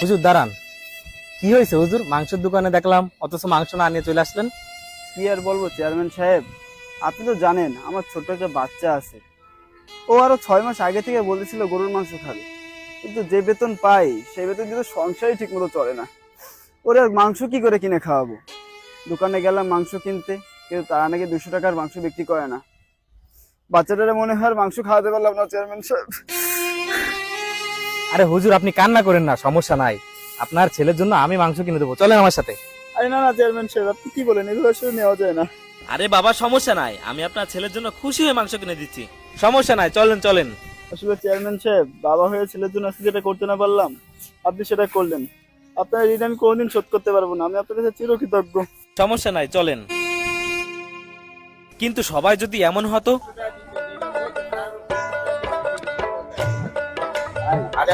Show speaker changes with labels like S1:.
S1: হুজুর দাঁড়ান, কি হয়েছে হুজুর? মাংসের দোকানে দেখলাম, অথচ মাংস না নিয়ে চলে আসলেন।
S2: কি আর বলবো চেয়ারম্যান সাহেব, আপনি তো জানেন আমার ছোট্ট একটা বাচ্চা আছে। ও আরো 6 মাস আগে থেকে বলেছিল গরুর মাংস খাবে, কিন্তু যে বেতন পাই সেই বেতন কিন্তু সংসারই ঠিক মতো চলে না। ওরে আর মাংস কি করে কিনে খাওয়াবো? দোকানে গেলাম মাংস কিনতে, কিন্তু তারা নাকি 200 টাকার মাংস বিক্রি করে না। বাচ্চাটারে মনে হয় আর মাংস খাওয়াতে পারলাম না চেয়ারম্যান সাহেব।
S1: আরে হুজুর, আপনি কান্না করেন না, সমস্যা নাই। আপনার ছেলের জন্য আমি মাংস কিনে দেবো, চলেন আমার সাথে।
S2: আরে না না চেয়ারম্যান সাহেব, আপনি কি বলেন? এগুলো আসলে নেওয়া যায় না।
S3: আরে বাবা, সমস্যা নাই, আমি আপনার ছেলের জন্য খুশি হয়ে মাংস কিনে দিচ্ছি। সমস্যা নাই, চলেন চলেন।
S2: আসলে চেয়ারম্যান সাহেব, বাবা হয়ে ছেলের জন্য আজকে যেটা করতে না পারলাম, আপনি সেটা করলেন। আপনার ঋণ আমি কোনোদিন শোধ করতে পারবো না, আমি আপনার কাছে চিরকৃতজ্ঞ।
S3: সমস্যা নাই, চলেন। কিন্তু সবাই যদি এমন হতো।
S2: আরে